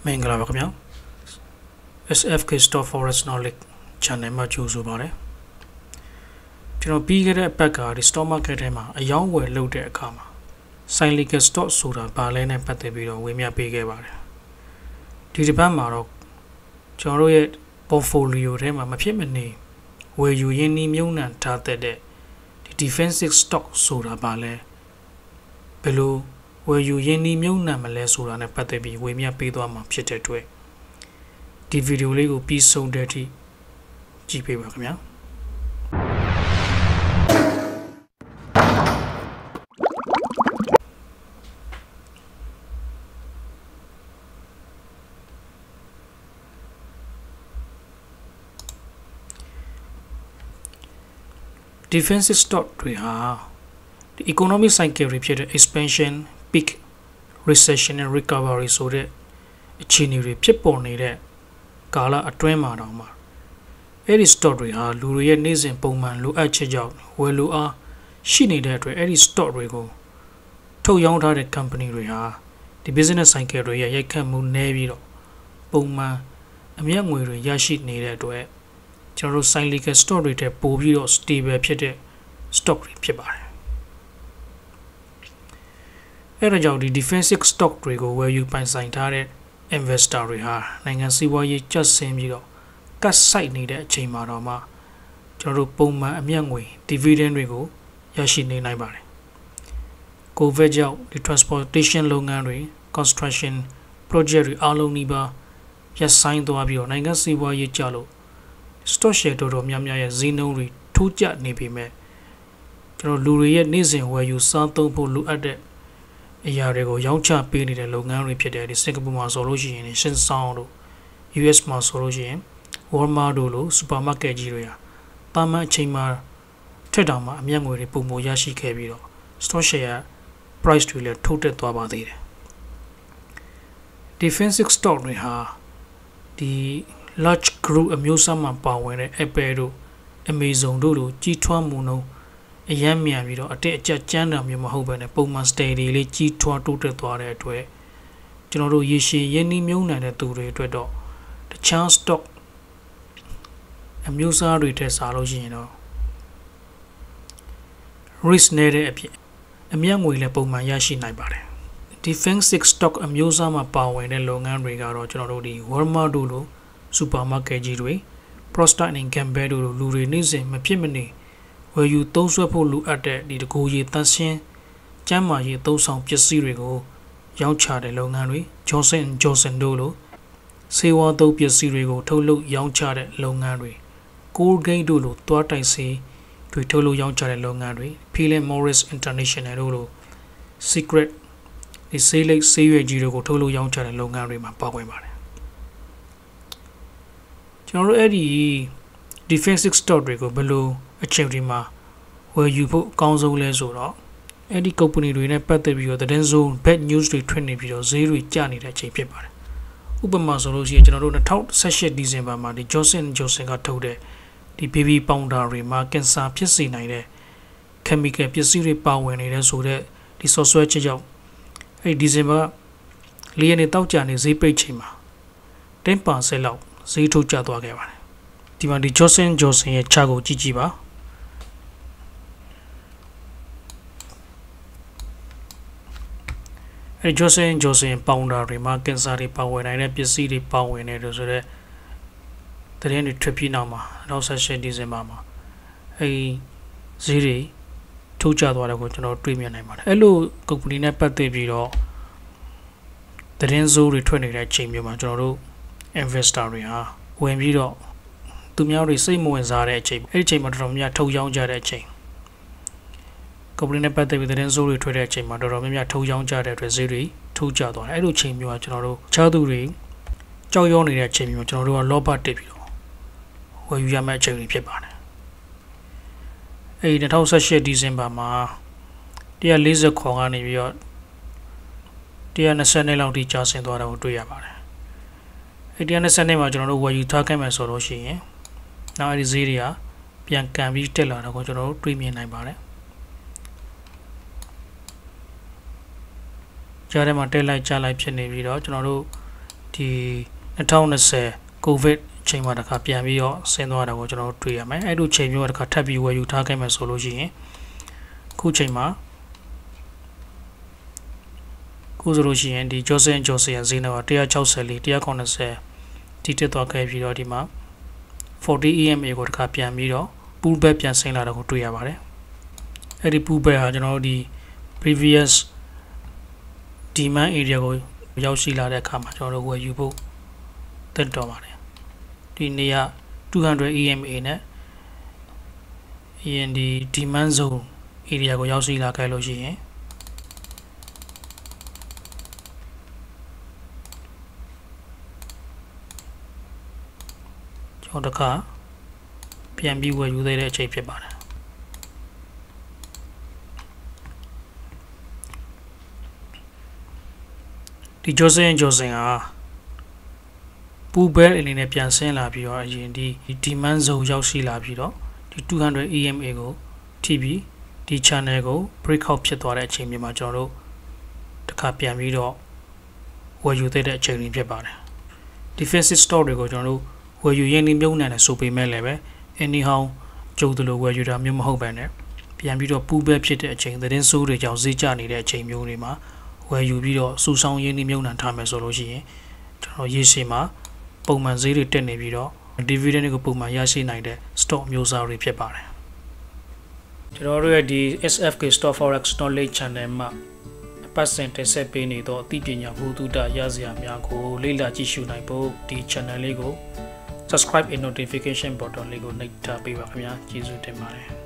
မင်္ဂလာပါခင်ဗျာ SFK Stock Forex Knowledge Channel မှာကြိုဆိုပါရစေကျွန်တော်ပြီးခဲ့တဲ့အပတ်ကဒီ stock market ထဲမှာအယောင်းဝယ်လုပ်တဲ့အခါမှာ Cyclical stock ဆိုတာဘာလဲနဲ့ပတ်သက်ပြီးတော့ဝေမျှပေးခဲ့ပါတယ်ဒီတစ်ပတ်မှာတော့ကျွန်တော်တို့ရဲ့ portfolio ထဲမှာမဖြစ်မနေဝယ်ယူရင်းနှီးမြှုပ်နှံထားတဲ့ဒီ defensive stock ဆိုတာဘာလဲဘယ်လိုဝယ်ယူရင်းနှီးမြှုပ်နှံမလဲဆိုတာနဲ့ပတ်သက်ပြီးဝေမျှပေးသွားမှာဖြစ်တဲ့အတွက်ဒီဗီဒီယိုလေးကိုပြီးဆုံးတဲ့အထိကြည့်ပေးပါခင်ဗျာdefensive stock တွေဟာဒီ economic cycle တွေဖြစ်တဲ့ expansion peak recession and recovery ဆိုတဲ့အခြေအနေတွေဖြစ်ပေါ်နေတဲ့ကာလအတွင်းမှာတော့မှာအဲ့ဒီ stock တွေဟာလူတွေရဲ့နေ့စဉ်ပုံမှန်လိုအပ်ချက်ကြောင့်ဝယ်လိုအားရှိနေတဲ့အတွက်အဲ့ဒီ stock တွေကိုထုတ်ရောင်းထားတဲ့ company တွေဟာဒီ business cycle တွေရဲ့ရိုက်ခတ်မှုနည်းပြီးတော့ပုံမှန်အမြတ်ငွေတွေရရှိနေတဲ့အတွက်ကျွန်တော်တို့ cyclical stock တွေတဲ့ပိုပြီးတော့ stable ဖြစ်တဲ့ stock တွေဖြစ်ပါတယ်အဲ့ဒါကြောင့်ဒီ defensive stock တွေကိုဝယ်ယူပိုင်ဆိုင်ထားတဲ့ investor တွေဟာနိုင်ငံစီးပွားရေးကျဆင်းပြီးတော့ကတ်ဆိုင်နေတဲ့အချိန်မှာတော့မှကျွန်တော်တို့ပုံမှန်အမြတ်ငွေ dividend တွေကိုရရှိနေနိုင်ပါတယ်။ COVID ကြောင့်ဒီ transportation လုပ်ငန်းတွေ construction project တွေအားလုံးနီးပါးရပ်ဆိုင်းသွားပြီးတော့နိုင်ငံစီးပွားရေးကျလို့ stock share တော်တော်များများရဲ့ဈေးနှုန်းတွေထိုးကျနေပေမဲ့ကျွန်တော်လူတွေရဲ့နေ့စဉ်ဝယ်ယူစားသုံးဖို့လိုအပ်တဲ့အရာတွေကိုရောင်းချပေးနေတဲ့လုပ်ငန်းတွေဖြစ်တဲ့ဒီစင်ကာပူမှာဆိုလို့ရှိရင်ရှင်းဆောင်တို့ US မှာဆိုလို့ရှိရင် Walmart တို့လို supermarket ကြီးတွေဟာတာမန်အချိန်မှာထက်တောင်မှအမြတ်ငွေတွေပုံမရရှိခဲ့ပြီးတော့ stock share price တွေလည်းထိုးတက်သွားပါသေးတယ် defensive stock တွေဟာဒီ large group အမျိုးအစားမှာပါဝင်တဲ့ Apple တို့ Amazon တို့လိုကြီးထွားမှုနှုန်းအရန်မြန်ပြီးတော့အတက်အကျကျန်းတာမျိုးမဟုတ်ဘဲနဲ့ပုံမှန် steady လေးကြီးထွားတိုးတက်သွားတဲ့အတွက်ကျွန်တော်တို့ရေရှည်ရင်းနှီးမြှုပ်နှံတဲ့သူတွေအတွက်တော့တခြား stock အမျိုးအစားတွေထက်စားလို့ရှိရင်တော့ risk နဲ့တဲ့အဖြစ်အမြတ်ငွေလည်းပုံမှန်ရရှိနိုင်ပါတယ် defensive stock အမျိုးအစားမှာပါဝင်တဲ့လုပ်ငန်းတွေကတော့ကျွန်တော်တို့ဒီ Walmart တို့လို supermarket ကြီးတွေ Procter & Gamble တို့လိုလူတွေနေ့စဉ်မဖြစ်မနေဝယ်ယူသုံးစွဲဖို့လိုအပ်တဲ့ဒီတကူရည်တန်းရှင်းကျန်းမာရေးသုံးဆောင်ပစ္စည်းတွေကိုရောင်းချတဲ့လုပ်ငန်းတွေ Johnson & Johnson တို့လိုဆေးဝါးသုံးပစ္စည်းတွေကိုထုတ်လုပ်ရောင်းချတဲ့လုပ်ငန်းတွေ Colgate တို့လိုသွားတိုင်ဆေးတွေထုတ်လုပ်ရောင်းချတဲ့လုပ်ငန်းတွေ Philip Morris International တို့လို Secret ဒီဆေးလိပ်ဆေးရွက်ကြီးတွေကိုထုတ်လုပ်ရောင်းချတဲ့လုပ်ငန်းတွေမှာပါဝင်ပါတယ်ကျွန်တော်တို့အဲ့ဒီ defensive stock တွေကိုဘယ်လိုအချိန်ဒီမှာဝယ်ယူဖို့အကောင်းဆုံးလဲဆိုတော့အဲ့ဒီ company တွေနဲ့ပတ်သက်ပြီးတော့သတင်းစုံ bad news တွေထွက်နေပြီးတော့ဈေးတွေကျနေတဲ့အချိန်ဖြစ်ပါတယ်ဥပမာဆိုလို့ရှိရင်ကျွန်တော်တို့2018ဒီဇင်ဘာမှာဒီ Johnson & Johnson ကထုတ်တဲ့ဒီ baby powder တွေမှာကင်ဆာဖြစ်စေနိုင်တဲ့ chemical ပစ္စည်းတွေပါဝင်နေတဲ့ဆိုတဲ့ဒီ software ချက်ကြောင့်အဲ့ဒီဒီဇင်ဘာ၄ရက်နေ့တောက်ကြနေဈေးပိတ်ချိန်မှာ 10% လောက်ဈေးထုတ်ကျသွားခဲ့ပါတယ်ဒီမှာဒီ Johnson & Johnson ရဲ့ chart ကိုကြည့်ကြည့်ပါအဲ့ Johnson & Johnson ပေါင်ဒါတွေမှာကင်ဆာတွေပါဝင်နိုင်တဲ့ပစ္စည်းတွေပါဝင်နေတယ်ဆိုတော့တရင်တွေထွက်ပြီးနောက်မှာ2018ဒီဇင်ဘာမှာအဲ့ဈေးတွေထုတ်ကျသွားတယ်ကိုကျွန်တော်တွေ့မြင်နိုင်ပါတယ်အဲ့လို company နဲ့ပတ်သက်ပြီးတော့တရင်စိုးတွေထွက်နေတဲ့အချိန်မျိုးမှာကျွန်တော်တို့ investor တွေဟာဝင်ပြီးတော့သူများတွေစိတ်မဝင်စားတဲ့အချိန်အဲ့ဒီအချိန်မှာတော်တော်များများထုတ်ရောင်းကြတဲ့အချိန် company နဲ့ပတ်သက်ပြီးသတင်းစိုးတွေထွက်တဲ့အချိန်မှာတော်တော်များများထုတ်ရောင်းကြတဲ့အတွက်ဈေးတွေထုတ်ကျသွားတယ်အဲ့လိုချိန်မျိုးကကျွန်တော်တို့ချားသူတွေကြောက်ရွံ့နေတဲ့အချိန်မျိုးကျွန်တော်တို့ကလောဘတက်ပြီးတော့ဝယ်ယူရမယ့်အချိန်တွေဖြစ်ပါတယ်အဲ့ဒီ2018ဒီဇင်ဘာမှာ140ခေါ်ကနေပြီးတော့120လောက်ထိကျဆင်းသွားတာကိုတွေ့ရပါတယ်အဲ့120မှာကျွန်တော်တို့ဝယ်ယူထားခဲ့မယ်ဆိုလို့ရှိရင်နောက်အဲ့ဒီဈေးတွေကပြန်ကန်ပြီးတက်လာတော့ကိုကျွန်တော်တို့တွေ့မြင်နိုင်ပါတယ်ကြားထဲမှာတက်လိုက်ချလိုက်ဖြစ်နေပြီးတော့ကျွန်တော်တို့ ဒီ2020 COVID အချိန်မှာတစ်ခါပြန်ပြီးတော့ဆင်းသွားတာကိုကျွန်တော်တို့တွေ့ရမယ်အဲ့လိုချိန်မျိုးတစ်ခါထပ်ပြီးဝယ်ယူထားခဲ့မယ်ဆိုလို့ရှိရင်ခုချိန်မှာခုဆိုလို့ရှိရင်ဒီ Johnson & Johnson ရဲ့ဈေးနှုန်းက164 190တိတက်သွားခဲ့ပြီးတော့ဒီမှာ40 EMA ကိုတစ်ခါပြန်ပြီးတော့ pullback ပြန်ဆင်းလာတာကိုတွေ့ရပါတယ်အဲ့ဒီ pullback ဟာကျွန်တော်တို့ဒီ previous demand area ကိုရောက်ရှိလာတဲ့အခါမှာကျွန်တော်တို့ဝယ်ယူဖို့တက်တော်ပါတယ်ဒီနေရာ200 EMA နဲ့ဒီ demand zone area ကိုရောက်ရှိလာခဲ့လို့ရှိရင်ကျွန်တော်တစ်ခါပြန်ပြီးဝယ်ယူသေးတဲ့အချိန်ဖြစ်ပါတယ်ဒီ Johnson & Johnson ဟာ pullback အနေနဲ့ပြန်ဆင်းလာပြီးတော့အရင်ဒီ demand zone ရောက်ရှိလာပြီးတော့ဒီ200 EMA ကိုထိပြီးဒီ channel ကို breakout ဖြစ်သွားတဲ့အချိန်မျိုးမှာကျွန်တော်တို့တစ်ခါပြန်ပြီးတော့ဝယ်ယူသေးတဲ့အချိန်လေးဖြစ်ပါတယ် defensive stock တွေကိုကျွန်တော်တို့ဝယ်ယူရင်းနှီးမြှုပ်နှံတယ်ဆိုပေမဲ့လည်းပဲ anyhow ကြုံသလိုဝယ်ယူတာမျိုးမဟုတ်ပဲနဲ့ပြန်ပြီးတော့ pullback ဖြစ်တဲ့အချိန်သတင်းဆိုးတွေကြောင့်ဈေးကျနေတဲ့အချိန်မျိုးတွေမှာဝယ်ယူပြီးတော့စူဆောင်းရင်းနှီးမြှုပ်နှံထားမယ်ဆိုလို့ရှိရင်ကျွန်တော်ရေရှည်မှာပုံမှန်ဈေးတွေတက်နေပြီးတော့ dividend ကိုပုံမှန်ရရှိနိုင်တဲ့ stock မျိုးစားတွေဖြစ်ပါတယ်ကျွန်တော်တို့ရဲ့ဒီ SFK Stock Forex Knowledge Channel မှာပတ်စင်တင်ဆက်ပေးနေသောအသိပညာဘုဒ္ဓရစရာများကိုလေ့လာကြည့်ရှုနိုင်ဖို့ဒီ channel လေးကို subscribe and notification button လေးကိုနှိပ်ထားပေးပါခင်ဗျာကျေးဇူးတင်ပါတယ်